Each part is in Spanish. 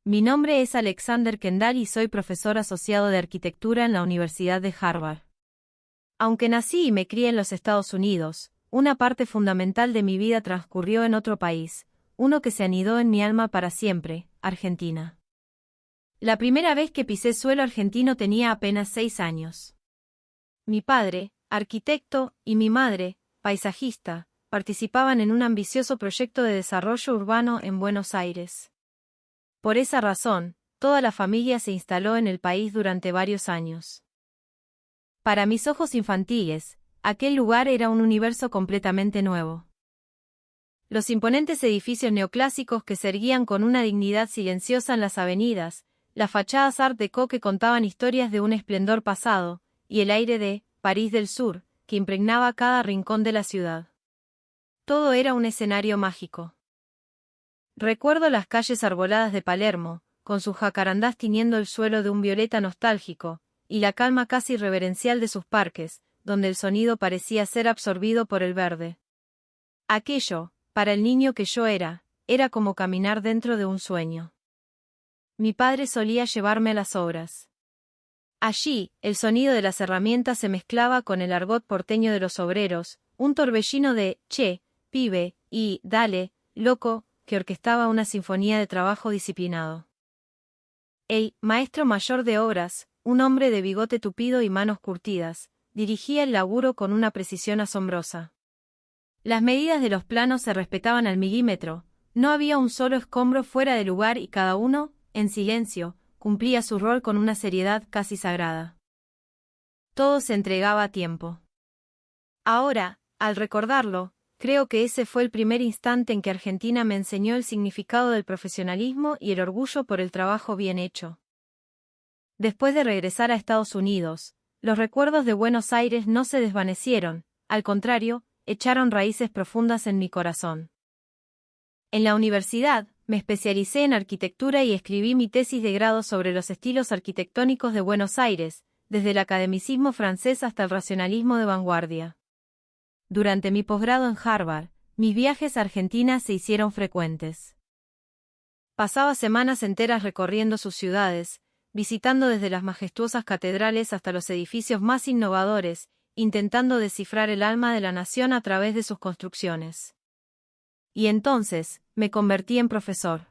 Mi nombre es Alexander Kendall y soy profesor asociado de arquitectura en la Universidad de Harvard. Aunque nací y me crié en los Estados Unidos, una parte fundamental de mi vida transcurrió en otro país, uno que se anidó en mi alma para siempre, Argentina. La primera vez que pisé suelo argentino tenía apenas 6 años. Mi padre, arquitecto, y mi madre, paisajista, participaban en un ambicioso proyecto de desarrollo urbano en Buenos Aires. Por esa razón, toda la familia se instaló en el país durante varios años. Para mis ojos infantiles, aquel lugar era un universo completamente nuevo. Los imponentes edificios neoclásicos que se erguían con una dignidad silenciosa en las avenidas, las fachadas Art Deco que contaban historias de un esplendor pasado, y el aire de París del Sur, que impregnaba cada rincón de la ciudad. Todo era un escenario mágico. Recuerdo las calles arboladas de Palermo, con sus jacarandás tiñendo el suelo de un violeta nostálgico, y la calma casi reverencial de sus parques, donde el sonido parecía ser absorbido por el verde. Aquello, para el niño que yo era como caminar dentro de un sueño. Mi padre solía llevarme a las obras. Allí, el sonido de las herramientas se mezclaba con el argot porteño de los obreros, un torbellino de «che, pibe» y «dale, loco», que orquestaba una sinfonía de trabajo disciplinado. El maestro mayor de obras, un hombre de bigote tupido y manos curtidas, dirigía el laburo con una precisión asombrosa. Las medidas de los planos se respetaban al milímetro, no había un solo escombro fuera de lugar y cada uno, en silencio, cumplía su rol con una seriedad casi sagrada. Todo se entregaba a tiempo. Ahora, al recordarlo, creo que ese fue el primer instante en que Argentina me enseñó el significado del profesionalismo y el orgullo por el trabajo bien hecho. Después de regresar a Estados Unidos, los recuerdos de Buenos Aires no se desvanecieron, al contrario, echaron raíces profundas en mi corazón. En la universidad, me especialicé en arquitectura y escribí mi tesis de grado sobre los estilos arquitectónicos de Buenos Aires, desde el academicismo francés hasta el racionalismo de vanguardia. Durante mi posgrado en Harvard, mis viajes a Argentina se hicieron frecuentes. Pasaba semanas enteras recorriendo sus ciudades, visitando desde las majestuosas catedrales hasta los edificios más innovadores, intentando descifrar el alma de la nación a través de sus construcciones. Y entonces, me convertí en profesor.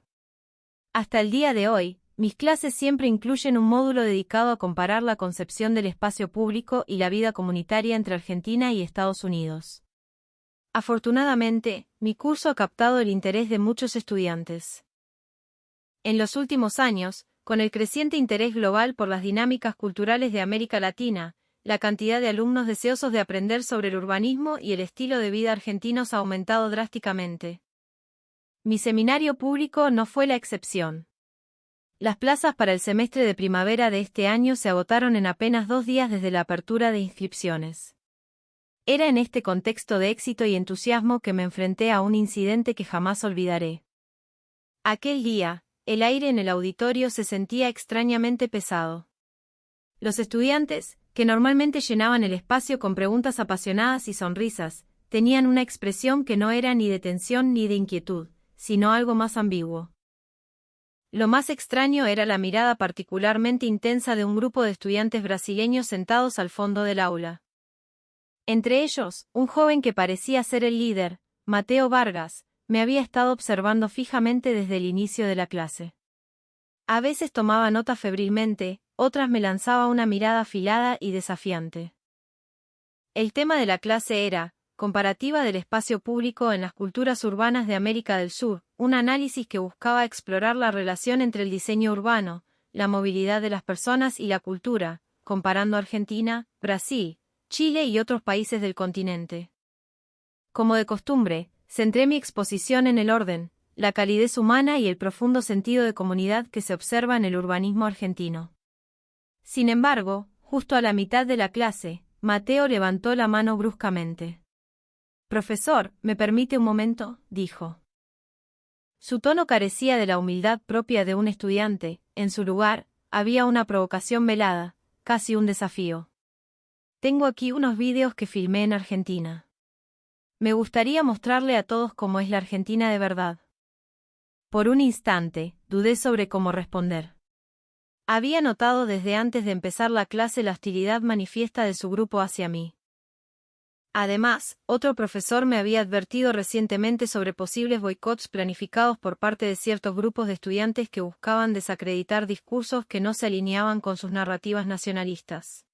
Hasta el día de hoy, mis clases siempre incluyen un módulo dedicado a comparar la concepción del espacio público y la vida comunitaria entre Argentina y Estados Unidos. Afortunadamente, mi curso ha captado el interés de muchos estudiantes. En los últimos años, con el creciente interés global por las dinámicas culturales de América Latina, la cantidad de alumnos deseosos de aprender sobre el urbanismo y el estilo de vida argentinos ha aumentado drásticamente. Mi seminario público no fue la excepción. Las plazas para el semestre de primavera de este año se agotaron en apenas 2 días desde la apertura de inscripciones. Era en este contexto de éxito y entusiasmo que me enfrenté a un incidente que jamás olvidaré. Aquel día, el aire en el auditorio se sentía extrañamente pesado. Los estudiantes, que normalmente llenaban el espacio con preguntas apasionadas y sonrisas, tenían una expresión que no era ni de tensión ni de inquietud, sino algo más ambiguo. Lo más extraño era la mirada particularmente intensa de un grupo de estudiantes brasileños sentados al fondo del aula. Entre ellos, un joven que parecía ser el líder, Mateo Vargas, me había estado observando fijamente desde el inicio de la clase. A veces tomaba nota febrilmente, otras me lanzaba una mirada afilada y desafiante. El tema de la clase era comparativa del espacio público en las culturas urbanas de América del Sur, un análisis que buscaba explorar la relación entre el diseño urbano, la movilidad de las personas y la cultura, comparando Argentina, Brasil, Chile y otros países del continente. Como de costumbre, centré mi exposición en el orden, la calidez humana y el profundo sentido de comunidad que se observa en el urbanismo argentino. Sin embargo, justo a la mitad de la clase, Mateo levantó la mano bruscamente. «Profesor, ¿me permite un momento?», dijo. Su tono carecía de la humildad propia de un estudiante, en su lugar, había una provocación velada, casi un desafío. «Tengo aquí unos vídeos que filmé en Argentina. Me gustaría mostrarle a todos cómo es la Argentina de verdad». Por un instante, dudé sobre cómo responder. Había notado desde antes de empezar la clase la hostilidad manifiesta de su grupo hacia mí. Además, otro profesor me había advertido recientemente sobre posibles boicots planificados por parte de ciertos grupos de estudiantes que buscaban desacreditar discursos que no se alineaban con sus narrativas nacionalistas.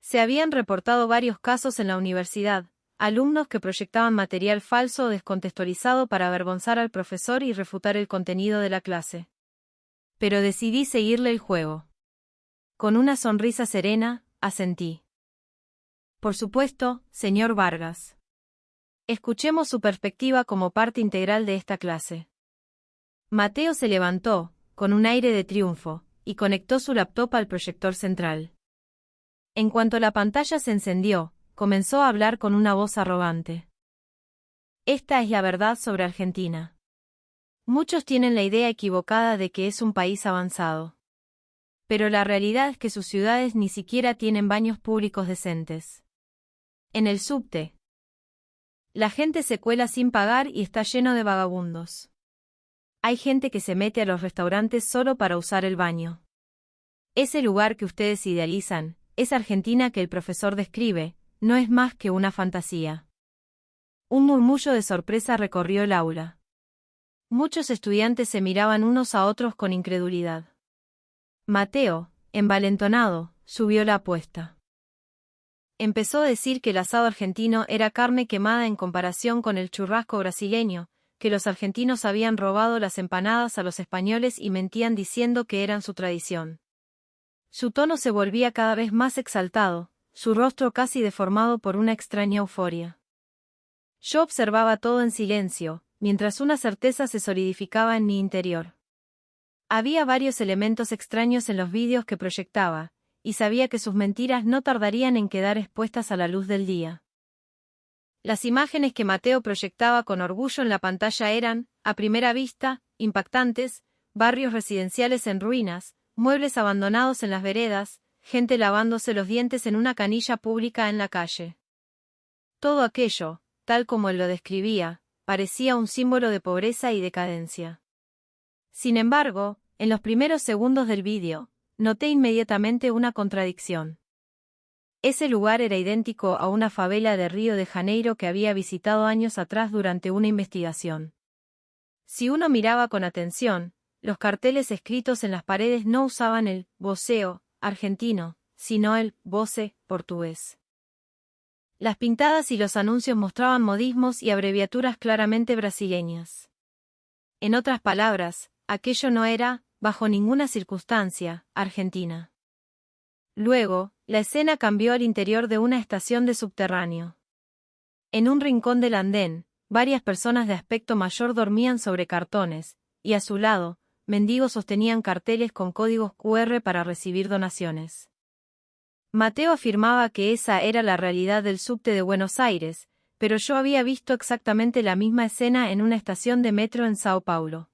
Se habían reportado varios casos en la universidad, alumnos que proyectaban material falso o descontextualizado para avergonzar al profesor y refutar el contenido de la clase. Pero decidí seguirle el juego. Con una sonrisa serena, asentí. Por supuesto, señor Vargas. Escuchemos su perspectiva como parte integral de esta clase. Mateo se levantó, con un aire de triunfo, y conectó su laptop al proyector central. En cuanto la pantalla se encendió, comenzó a hablar con una voz arrogante. Esta es la verdad sobre Argentina. Muchos tienen la idea equivocada de que es un país avanzado. Pero la realidad es que sus ciudades ni siquiera tienen baños públicos decentes. En el subte, la gente se cuela sin pagar y está lleno de vagabundos. Hay gente que se mete a los restaurantes solo para usar el baño. Ese lugar que ustedes idealizan, esa Argentina que el profesor describe, no es más que una fantasía. Un murmullo de sorpresa recorrió el aula. Muchos estudiantes se miraban unos a otros con incredulidad. Mateo, envalentonado, subió la apuesta. Empezó a decir que el asado argentino era carne quemada en comparación con el churrasco brasileño, que los argentinos habían robado las empanadas a los españoles y mentían diciendo que eran su tradición. Su tono se volvía cada vez más exaltado, su rostro casi deformado por una extraña euforia. Yo observaba todo en silencio, mientras una certeza se solidificaba en mi interior. Había varios elementos extraños en los vídeos que proyectaba, y sabía que sus mentiras no tardarían en quedar expuestas a la luz del día. Las imágenes que Mateo proyectaba con orgullo en la pantalla eran, a primera vista, impactantes: barrios residenciales en ruinas, muebles abandonados en las veredas, gente lavándose los dientes en una canilla pública en la calle. Todo aquello, tal como él lo describía, parecía un símbolo de pobreza y decadencia. Sin embargo, en los primeros segundos del vídeo, noté inmediatamente una contradicción. Ese lugar era idéntico a una favela de Río de Janeiro que había visitado años atrás durante una investigación. Si uno miraba con atención, los carteles escritos en las paredes no usaban el voceo argentino, sino el voce portugués. Las pintadas y los anuncios mostraban modismos y abreviaturas claramente brasileñas. En otras palabras, aquello no era, bajo ninguna circunstancia, Argentina. Luego, la escena cambió al interior de una estación de subterráneo. En un rincón del andén, varias personas de aspecto mayor dormían sobre cartones, y a su lado, mendigos sostenían carteles con códigos QR para recibir donaciones. Mateo afirmaba que esa era la realidad del subte de Buenos Aires, pero yo había visto exactamente la misma escena en una estación de metro en Sao Paulo.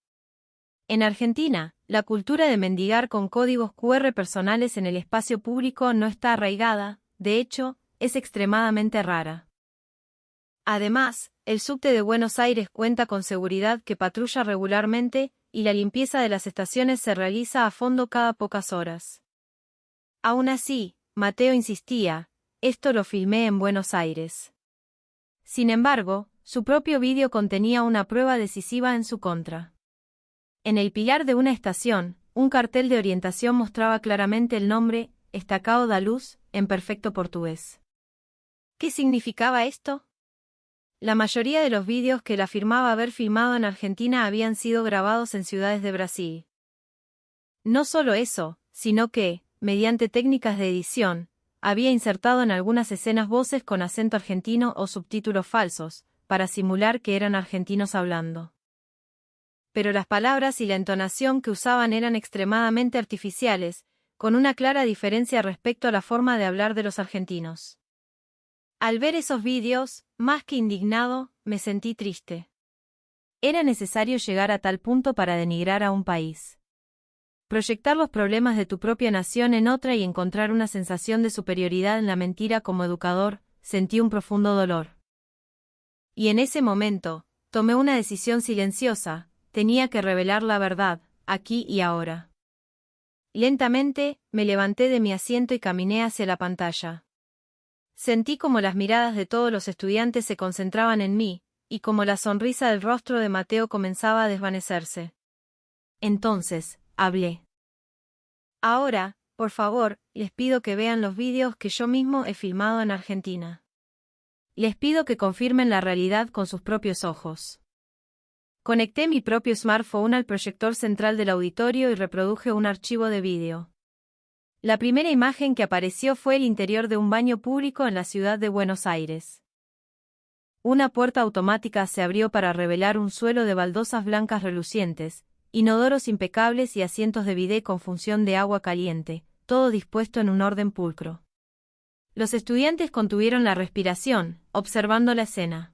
En Argentina, la cultura de mendigar con códigos QR personales en el espacio público no está arraigada, de hecho, es extremadamente rara. Además, el subte de Buenos Aires cuenta con seguridad que patrulla regularmente, y la limpieza de las estaciones se realiza a fondo cada pocas horas. Aún así, Mateo insistía, esto lo filmé en Buenos Aires. Sin embargo, su propio vídeo contenía una prueba decisiva en su contra. En el pilar de una estación, un cartel de orientación mostraba claramente el nombre, Estacao da Luz, en perfecto portugués. ¿Qué significaba esto? La mayoría de los vídeos que él afirmaba haber filmado en Argentina habían sido grabados en ciudades de Brasil. No solo eso, sino que, mediante técnicas de edición, había insertado en algunas escenas voces con acento argentino o subtítulos falsos, para simular que eran argentinos hablando. Pero las palabras y la entonación que usaban eran extremadamente artificiales, con una clara diferencia respecto a la forma de hablar de los argentinos. Al ver esos vídeos, más que indignado, me sentí triste. Era necesario llegar a tal punto para denigrar a un país. Proyectar los problemas de tu propia nación en otra y encontrar una sensación de superioridad en la mentira. Como educador, sentí un profundo dolor. Y en ese momento, tomé una decisión silenciosa: tenía que revelar la verdad, aquí y ahora. Lentamente, me levanté de mi asiento y caminé hacia la pantalla. Sentí como las miradas de todos los estudiantes se concentraban en mí, y como la sonrisa del rostro de Mateo comenzaba a desvanecerse. Entonces, hablé. Ahora, por favor, les pido que vean los vídeos que yo mismo he filmado en Argentina. Les pido que confirmen la realidad con sus propios ojos. Conecté mi propio smartphone al proyector central del auditorio y reproduje un archivo de vídeo. La primera imagen que apareció fue el interior de un baño público en la ciudad de Buenos Aires. Una puerta automática se abrió para revelar un suelo de baldosas blancas relucientes, inodoros impecables y asientos de bidé con función de agua caliente, todo dispuesto en un orden pulcro. Los estudiantes contuvieron la respiración, observando la escena.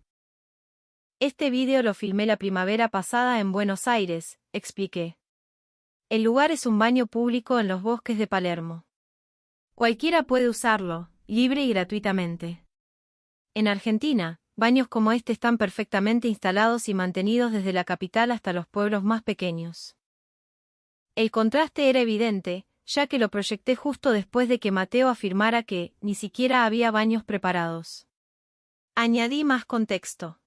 Este vídeo lo filmé la primavera pasada en Buenos Aires, expliqué. El lugar es un baño público en los bosques de Palermo. Cualquiera puede usarlo, libre y gratuitamente. En Argentina, baños como este están perfectamente instalados y mantenidos desde la capital hasta los pueblos más pequeños. El contraste era evidente, ya que lo proyecté justo después de que Mateo afirmara que ni siquiera había baños preparados. Añadí más contexto.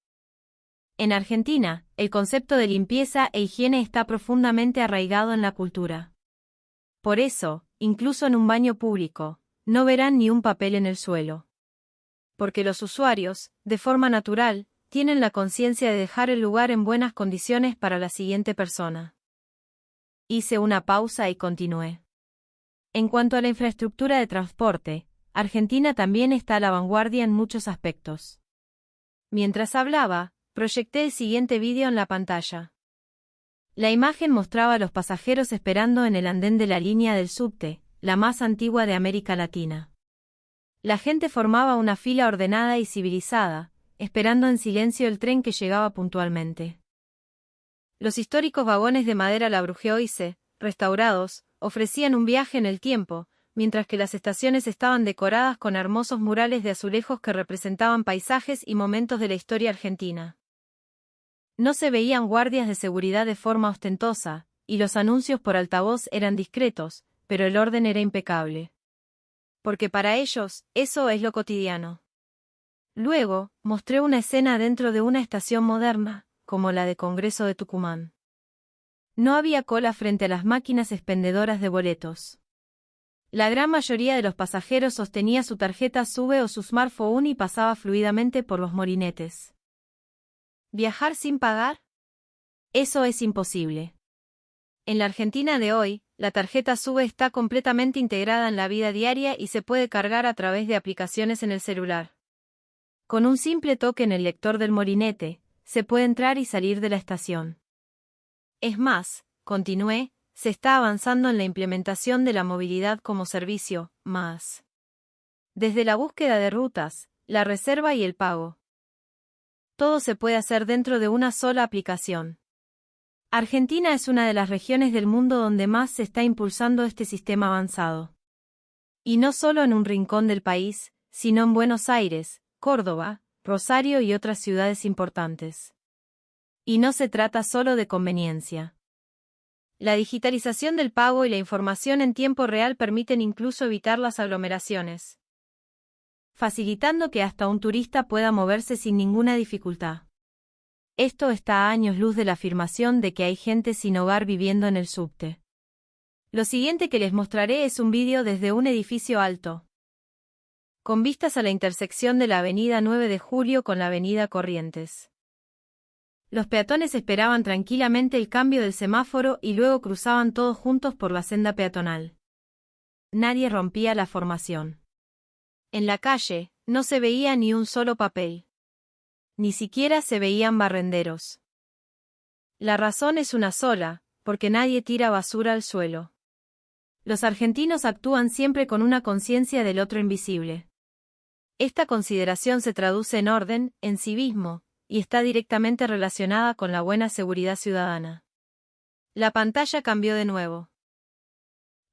En Argentina, el concepto de limpieza e higiene está profundamente arraigado en la cultura. Por eso, incluso en un baño público, no verán ni un papel en el suelo. Porque los usuarios, de forma natural, tienen la conciencia de dejar el lugar en buenas condiciones para la siguiente persona. Hice una pausa y continué. En cuanto a la infraestructura de transporte, Argentina también está a la vanguardia en muchos aspectos. Mientras hablaba, proyecté el siguiente vídeo en la pantalla. La imagen mostraba a los pasajeros esperando en el andén de la línea del subte, la más antigua de América Latina. La gente formaba una fila ordenada y civilizada, esperando en silencio el tren que llegaba puntualmente. Los históricos vagones de madera Labrugeoise, restaurados, ofrecían un viaje en el tiempo, mientras que las estaciones estaban decoradas con hermosos murales de azulejos que representaban paisajes y momentos de la historia argentina. No se veían guardias de seguridad de forma ostentosa, y los anuncios por altavoz eran discretos, pero el orden era impecable. Porque para ellos, eso es lo cotidiano. Luego, mostré una escena dentro de una estación moderna, como la de Congreso de Tucumán. No había cola frente a las máquinas expendedoras de boletos. La gran mayoría de los pasajeros sostenía su tarjeta SUBE o su smartphone y pasaba fluidamente por los morinetes. ¿Viajar sin pagar? Eso es imposible. En la Argentina de hoy, la tarjeta SUBE está completamente integrada en la vida diaria y se puede cargar a través de aplicaciones en el celular. Con un simple toque en el lector del morinete, se puede entrar y salir de la estación. Es más, continué, se está avanzando en la implementación de la movilidad como servicio, más. Desde la búsqueda de rutas, la reserva y el pago. Todo se puede hacer dentro de una sola aplicación. Argentina es una de las regiones del mundo donde más se está impulsando este sistema avanzado. Y no solo en un rincón del país, sino en Buenos Aires, Córdoba, Rosario y otras ciudades importantes. Y no se trata solo de conveniencia. La digitalización del pago y la información en tiempo real permiten incluso evitar las aglomeraciones, facilitando que hasta un turista pueda moverse sin ninguna dificultad. Esto está a años luz de la afirmación de que hay gente sin hogar viviendo en el subte. Lo siguiente que les mostraré es un vídeo desde un edificio alto, con vistas a la intersección de la avenida 9 de Julio con la avenida Corrientes. Los peatones esperaban tranquilamente el cambio del semáforo y luego cruzaban todos juntos por la senda peatonal. Nadie rompía la formación. En la calle, no se veía ni un solo papel. Ni siquiera se veían barrenderos. La razón es una sola, porque nadie tira basura al suelo. Los argentinos actúan siempre con una conciencia del otro invisible. Esta consideración se traduce en orden, en civismo, y está directamente relacionada con la buena seguridad ciudadana. La pantalla cambió de nuevo.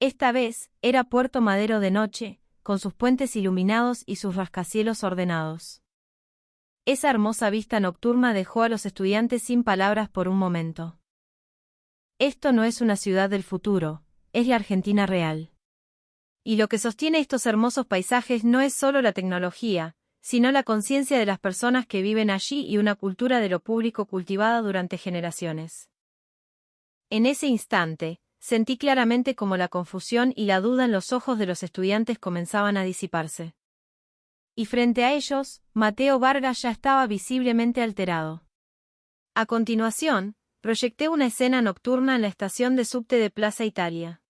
Esta vez, era Puerto Madero de noche, con sus puentes iluminados y sus rascacielos ordenados. Esa hermosa vista nocturna dejó a los estudiantes sin palabras por un momento. Esto no es una ciudad del futuro, es la Argentina real. Y lo que sostiene estos hermosos paisajes no es solo la tecnología, sino la conciencia de las personas que viven allí y una cultura de lo público cultivada durante generaciones. En ese instante, sentí claramente cómo la confusión y la duda en los ojos de los estudiantes comenzaban a disiparse. Y frente a ellos, Mateo Vargas ya estaba visiblemente alterado. A continuación, proyecté una escena nocturna en la estación de subte de Plaza Italia.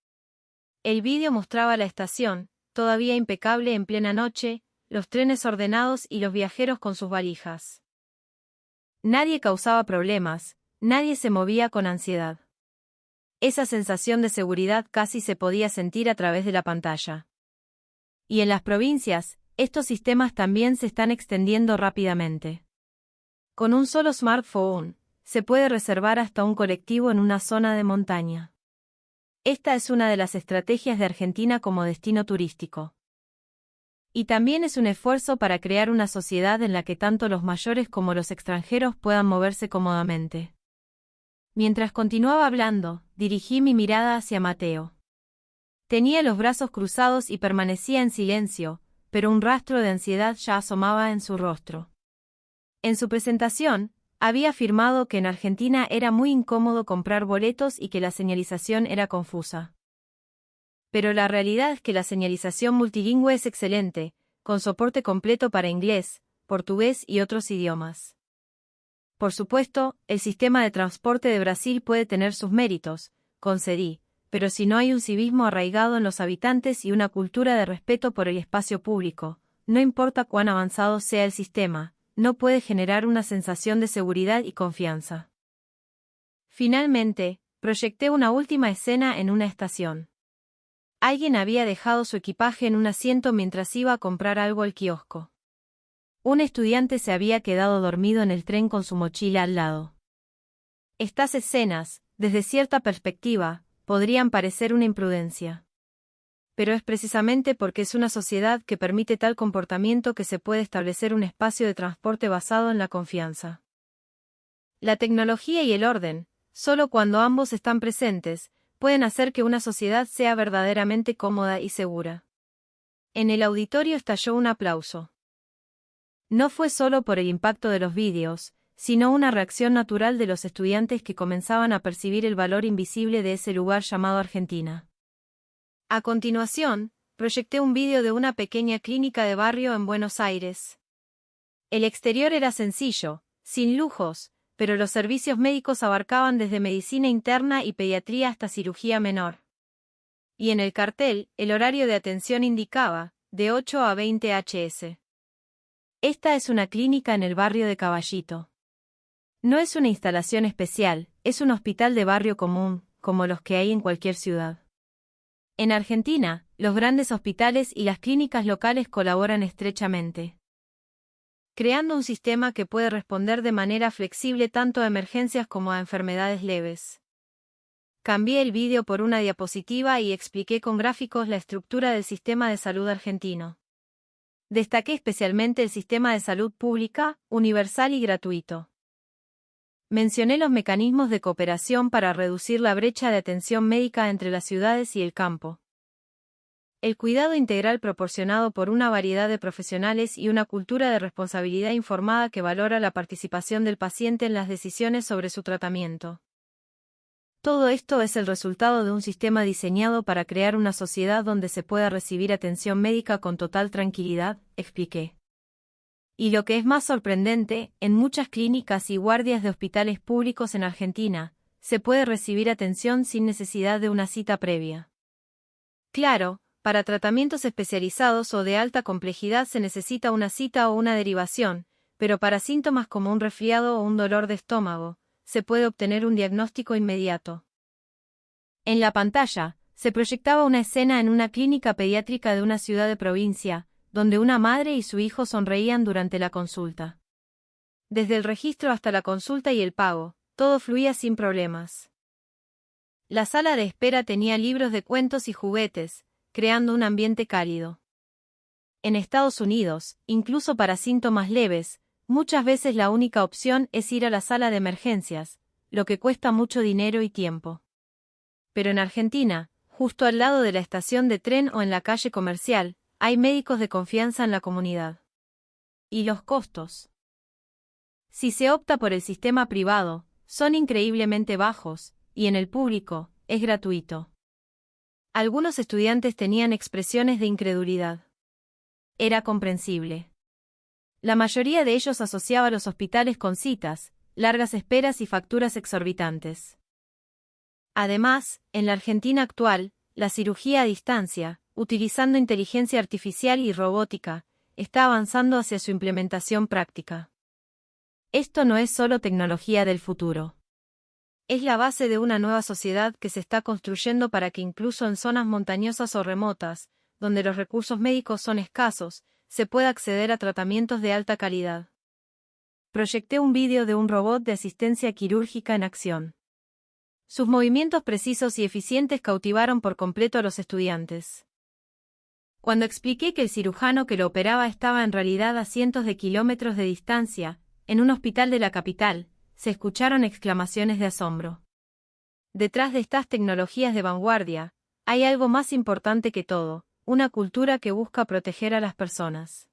El vídeo mostraba la estación, todavía impecable en plena noche, los trenes ordenados y los viajeros con sus valijas. Nadie causaba problemas, nadie se movía con ansiedad. Esa sensación de seguridad casi se podía sentir a través de la pantalla. Y en las provincias, estos sistemas también se están extendiendo rápidamente. Con un solo smartphone, se puede reservar hasta un colectivo en una zona de montaña. Esta es una de las estrategias de Argentina como destino turístico. Y también es un esfuerzo para crear una sociedad en la que tanto los mayores como los extranjeros puedan moverse cómodamente. Mientras continuaba hablando, dirigí mi mirada hacia Mateo. Tenía los brazos cruzados y permanecía en silencio, pero un rastro de ansiedad ya asomaba en su rostro. En su presentación, había afirmado que en Argentina era muy incómodo comprar boletos y que la señalización era confusa. Pero la realidad es que la señalización multilingüe es excelente, con soporte completo para inglés, portugués y otros idiomas. Por supuesto, el sistema de transporte de Brasil puede tener sus méritos, concedí, pero si no hay un civismo arraigado en los habitantes y una cultura de respeto por el espacio público, no importa cuán avanzado sea el sistema, no puede generar una sensación de seguridad y confianza. Finalmente, proyecté una última escena en una estación. Alguien había dejado su equipaje en un asiento mientras iba a comprar algo al kiosco. Un estudiante se había quedado dormido en el tren con su mochila al lado. Estas escenas, desde cierta perspectiva, podrían parecer una imprudencia. Pero es precisamente porque es una sociedad que permite tal comportamiento que se puede establecer un espacio de transporte basado en la confianza. La tecnología y el orden, solo cuando ambos están presentes, pueden hacer que una sociedad sea verdaderamente cómoda y segura. En el auditorio estalló un aplauso. No fue solo por el impacto de los vídeos, sino una reacción natural de los estudiantes que comenzaban a percibir el valor invisible de ese lugar llamado Argentina. A continuación, proyecté un vídeo de una pequeña clínica de barrio en Buenos Aires. El exterior era sencillo, sin lujos, pero los servicios médicos abarcaban desde medicina interna y pediatría hasta cirugía menor. Y en el cartel, el horario de atención indicaba, de 8 a 20 Hs. Esta es una clínica en el barrio de Caballito. No es una instalación especial, es un hospital de barrio común, como los que hay en cualquier ciudad. En Argentina, los grandes hospitales y las clínicas locales colaboran estrechamente, creando un sistema que puede responder de manera flexible tanto a emergencias como a enfermedades leves. Cambié el vídeo por una diapositiva y expliqué con gráficos la estructura del sistema de salud argentino. Destaqué especialmente el sistema de salud pública, universal y gratuito. Mencioné los mecanismos de cooperación para reducir la brecha de atención médica entre las ciudades y el campo. El cuidado integral proporcionado por una variedad de profesionales y una cultura de responsabilidad informada que valora la participación del paciente en las decisiones sobre su tratamiento. Todo esto es el resultado de un sistema diseñado para crear una sociedad donde se pueda recibir atención médica con total tranquilidad, expliqué. Y lo que es más sorprendente, en muchas clínicas y guardias de hospitales públicos en Argentina, se puede recibir atención sin necesidad de una cita previa. Claro, para tratamientos especializados o de alta complejidad se necesita una cita o una derivación, pero para síntomas como un resfriado o un dolor de estómago, se puede obtener un diagnóstico inmediato. En la pantalla, se proyectaba una escena en una clínica pediátrica de una ciudad de provincia, donde una madre y su hijo sonreían durante la consulta. Desde el registro hasta la consulta y el pago, todo fluía sin problemas. La sala de espera tenía libros de cuentos y juguetes, creando un ambiente cálido. En Estados Unidos, incluso para síntomas leves, muchas veces la única opción es ir a la sala de emergencias, lo que cuesta mucho dinero y tiempo. Pero en Argentina, justo al lado de la estación de tren o en la calle comercial, hay médicos de confianza en la comunidad. ¿Y los costos? Si se opta por el sistema privado, son increíblemente bajos, y en el público, es gratuito. Algunos estudiantes tenían expresiones de incredulidad. Era comprensible. La mayoría de ellos asociaba los hospitales con citas, largas esperas y facturas exorbitantes. Además, en la Argentina actual, la cirugía a distancia, utilizando inteligencia artificial y robótica, está avanzando hacia su implementación práctica. Esto no es solo tecnología del futuro. Es la base de una nueva sociedad que se está construyendo para que incluso en zonas montañosas o remotas, donde los recursos médicos son escasos, se pueda acceder a tratamientos de alta calidad. Proyecté un vídeo de un robot de asistencia quirúrgica en acción. Sus movimientos precisos y eficientes cautivaron por completo a los estudiantes. Cuando expliqué que el cirujano que lo operaba estaba en realidad a cientos de kilómetros de distancia, en un hospital de la capital, se escucharon exclamaciones de asombro. Detrás de estas tecnologías de vanguardia, hay algo más importante que todo, una cultura que busca proteger a las personas.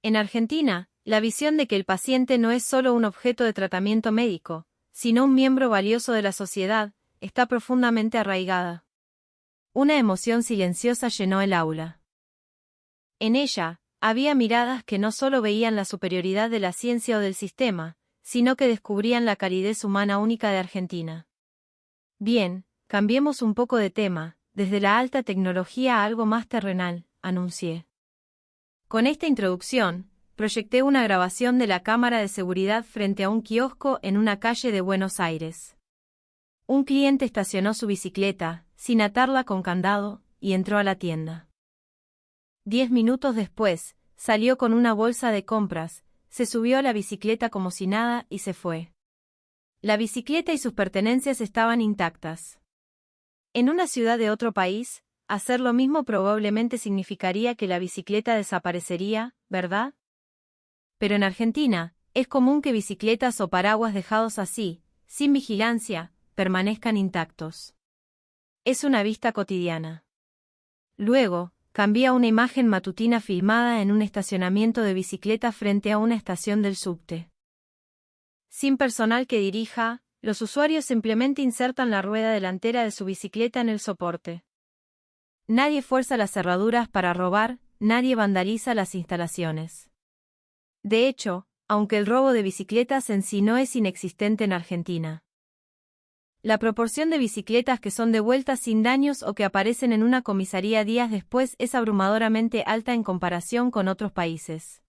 En Argentina, la visión de que el paciente no es solo un objeto de tratamiento médico, sino un miembro valioso de la sociedad, está profundamente arraigada. Una emoción silenciosa llenó el aula. En ella, había miradas que no solo veían la superioridad de la ciencia o del sistema, sino que descubrían la calidez humana única de Argentina. Bien, cambiemos un poco de tema, desde la alta tecnología a algo más terrenal, anuncié. Con esta introducción, proyecté una grabación de la cámara de seguridad frente a un kiosco en una calle de Buenos Aires. Un cliente estacionó su bicicleta, sin atarla con candado, y entró a la tienda. 10 minutos después, salió con una bolsa de compras, se subió a la bicicleta como si nada y se fue. La bicicleta y sus pertenencias estaban intactas. En una ciudad de otro país, hacer lo mismo probablemente significaría que la bicicleta desaparecería, ¿verdad? Pero en Argentina, es común que bicicletas o paraguas dejados así, sin vigilancia, permanezcan intactos. Es una vista cotidiana. Luego, cambié a una imagen matutina filmada en un estacionamiento de bicicletas frente a una estación del subte. Sin personal que dirija, los usuarios simplemente insertan la rueda delantera de su bicicleta en el soporte. Nadie fuerza las cerraduras para robar, nadie vandaliza las instalaciones. De hecho, aunque el robo de bicicletas en sí no es inexistente en Argentina. La proporción de bicicletas que son devueltas sin daños o que aparecen en una comisaría días después es abrumadoramente alta en comparación con otros países.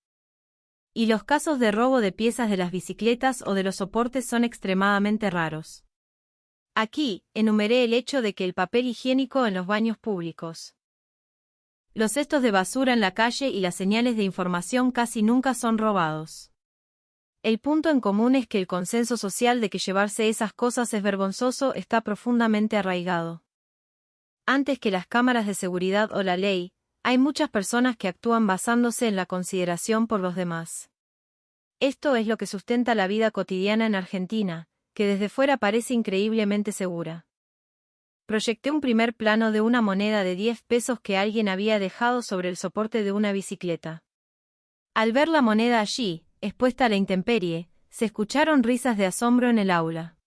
Y los casos de robo de piezas de las bicicletas o de los soportes son extremadamente raros. Aquí, enumeré el hecho de que el papel higiénico en los baños públicos, los cestos de basura en la calle y las señales de información casi nunca son robados. El punto en común es que el consenso social de que llevarse esas cosas es vergonzoso está profundamente arraigado. Antes que las cámaras de seguridad o la ley, hay muchas personas que actúan basándose en la consideración por los demás. Esto es lo que sustenta la vida cotidiana en Argentina, que desde fuera parece increíblemente segura. Proyecté un primer plano de una moneda de 10 pesos que alguien había dejado sobre el soporte de una bicicleta. Al ver la moneda allí, expuesta a la intemperie, se escucharon risas de asombro en el aula.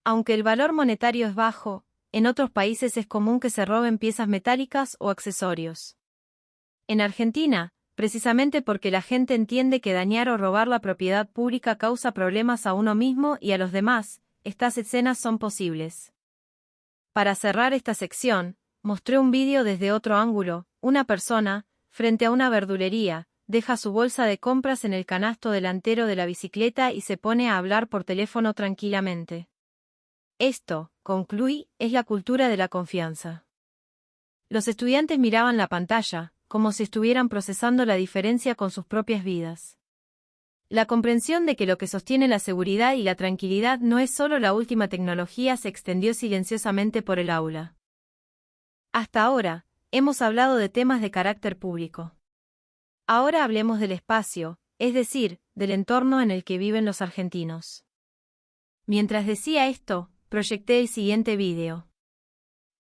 Aunque el valor monetario es bajo, en otros países es común que se roben piezas metálicas o accesorios. En Argentina, precisamente porque la gente entiende que dañar o robar la propiedad pública causa problemas a uno mismo y a los demás, estas escenas son posibles. Para cerrar esta sección, mostré un vídeo desde otro ángulo. Una persona, frente a una verdulería, deja su bolsa de compras en el canasto delantero de la bicicleta y se pone a hablar por teléfono tranquilamente. Esto, concluí, es la cultura de la confianza. Los estudiantes miraban la pantalla, como si estuvieran procesando la diferencia con sus propias vidas. La comprensión de que lo que sostiene la seguridad y la tranquilidad no es solo la última tecnología se extendió silenciosamente por el aula. Hasta ahora, hemos hablado de temas de carácter público. Ahora hablemos del espacio, es decir, del entorno en el que viven los argentinos. Mientras decía esto, proyecté el siguiente vídeo.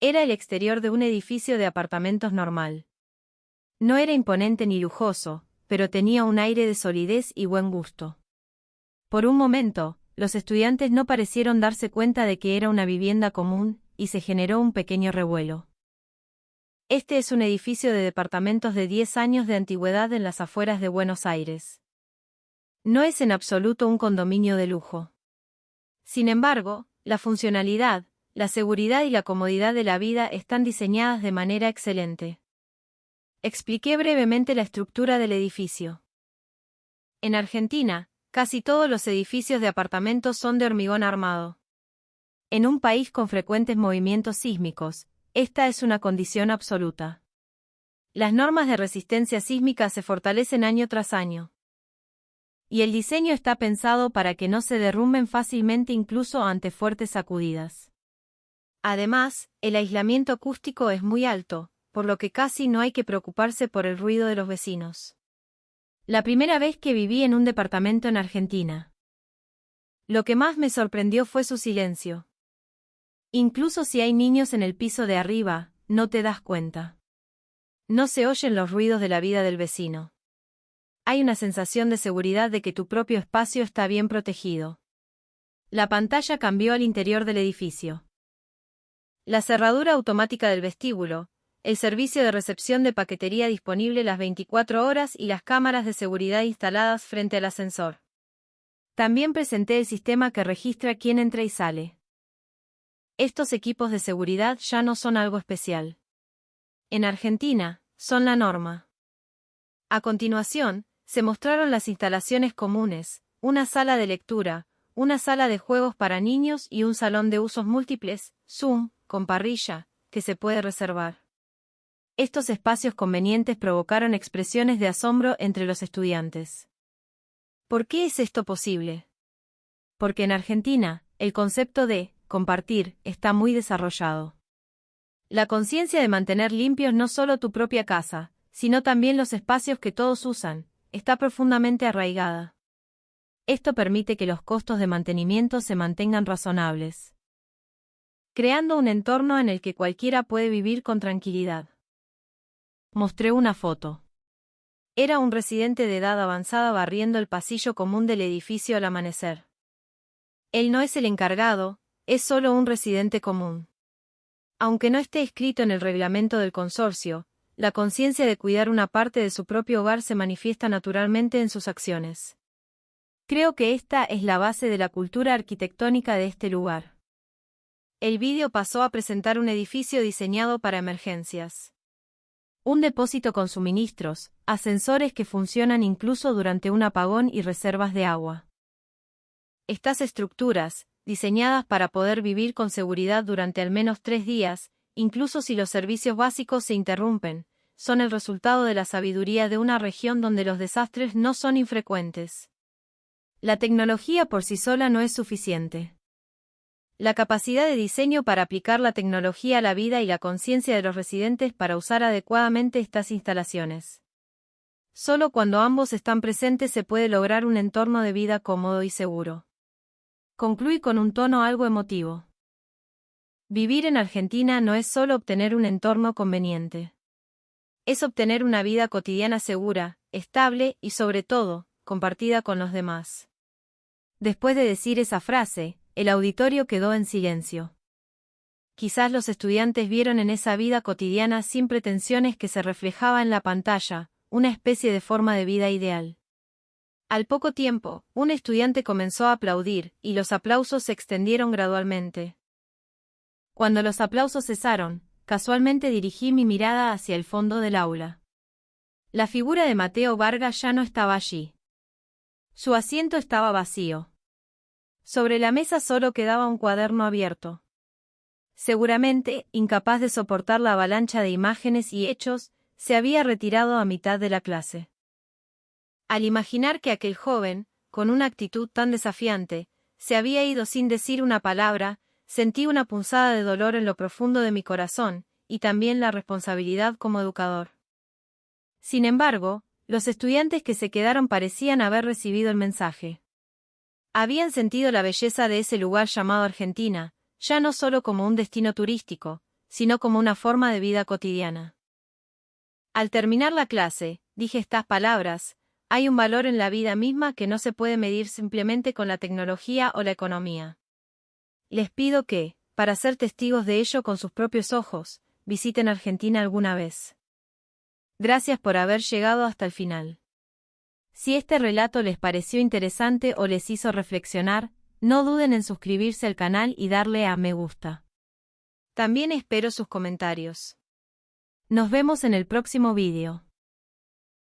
Era el exterior de un edificio de apartamentos normal. No era imponente ni lujoso, pero tenía un aire de solidez y buen gusto. Por un momento, los estudiantes no parecieron darse cuenta de que era una vivienda común, y se generó un pequeño revuelo. Este es un edificio de departamentos de 10 años de antigüedad en las afueras de Buenos Aires. No es en absoluto un condominio de lujo. Sin embargo, la funcionalidad, la seguridad y la comodidad de la vida están diseñadas de manera excelente. Expliqué brevemente la estructura del edificio. En Argentina, casi todos los edificios de apartamentos son de hormigón armado. En un país con frecuentes movimientos sísmicos, esta es una condición absoluta. Las normas de resistencia sísmica se fortalecen año tras año. Y el diseño está pensado para que no se derrumben fácilmente incluso ante fuertes sacudidas. Además, el aislamiento acústico es muy alto, por lo que casi no hay que preocuparse por el ruido de los vecinos. La primera vez que viví en un departamento en Argentina. Lo que más me sorprendió fue su silencio. Incluso si hay niños en el piso de arriba, no te das cuenta. No se oyen los ruidos de la vida del vecino. Hay una sensación de seguridad de que tu propio espacio está bien protegido. La pantalla cambió al interior del edificio. La cerradura automática del vestíbulo, el servicio de recepción de paquetería disponible las 24 horas y las cámaras de seguridad instaladas frente al ascensor. También presenté el sistema que registra quién entra y sale. Estos equipos de seguridad ya no son algo especial. En Argentina, son la norma. A continuación, se mostraron las instalaciones comunes, una sala de lectura, una sala de juegos para niños y un salón de usos múltiples, Zoom, con parrilla, que se puede reservar. Estos espacios convenientes provocaron expresiones de asombro entre los estudiantes. ¿Por qué es esto posible? Porque en Argentina, el concepto de compartir está muy desarrollado. La conciencia de mantener limpios no solo tu propia casa, sino también los espacios que todos usan, está profundamente arraigada. Esto permite que los costos de mantenimiento se mantengan razonables, creando un entorno en el que cualquiera puede vivir con tranquilidad. Mostré una foto. Era un residente de edad avanzada barriendo el pasillo común del edificio al amanecer. Él no es el encargado, es solo un residente común. Aunque no esté escrito en el reglamento del consorcio, la conciencia de cuidar una parte de su propio hogar se manifiesta naturalmente en sus acciones. Creo que esta es la base de la cultura arquitectónica de este lugar. El vídeo pasó a presentar un edificio diseñado para emergencias. Un depósito con suministros, ascensores que funcionan incluso durante un apagón y reservas de agua. Estas estructuras, diseñadas para poder vivir con seguridad durante al menos 3 días, incluso si los servicios básicos se interrumpen, son el resultado de la sabiduría de una región donde los desastres no son infrecuentes. La tecnología por sí sola no es suficiente. La capacidad de diseño para aplicar la tecnología a la vida y la conciencia de los residentes para usar adecuadamente estas instalaciones. Solo cuando ambos están presentes se puede lograr un entorno de vida cómodo y seguro. Concluí con un tono algo emotivo. Vivir en Argentina no es solo obtener un entorno conveniente. Es obtener una vida cotidiana segura, estable y sobre todo, compartida con los demás. Después de decir esa frase, el auditorio quedó en silencio. Quizás los estudiantes vieron en esa vida cotidiana sin pretensiones que se reflejaba en la pantalla, una especie de forma de vida ideal. Al poco tiempo, un estudiante comenzó a aplaudir, y los aplausos se extendieron gradualmente. Cuando los aplausos cesaron, casualmente dirigí mi mirada hacia el fondo del aula. La figura de Mateo Vargas ya no estaba allí. Su asiento estaba vacío. Sobre la mesa solo quedaba un cuaderno abierto. Seguramente, incapaz de soportar la avalancha de imágenes y hechos, se había retirado a mitad de la clase. Al imaginar que aquel joven, con una actitud tan desafiante, se había ido sin decir una palabra, sentí una punzada de dolor en lo profundo de mi corazón, y también la responsabilidad como educador. Sin embargo, los estudiantes que se quedaron parecían haber recibido el mensaje. Habían sentido la belleza de ese lugar llamado Argentina, ya no solo como un destino turístico, sino como una forma de vida cotidiana. Al terminar la clase, dije estas palabras: hay un valor en la vida misma que no se puede medir simplemente con la tecnología o la economía. Les pido que, para ser testigos de ello con sus propios ojos, visiten Argentina alguna vez. Gracias por haber llegado hasta el final. Si este relato les pareció interesante o les hizo reflexionar, no duden en suscribirse al canal y darle a me gusta. También espero sus comentarios. Nos vemos en el próximo vídeo.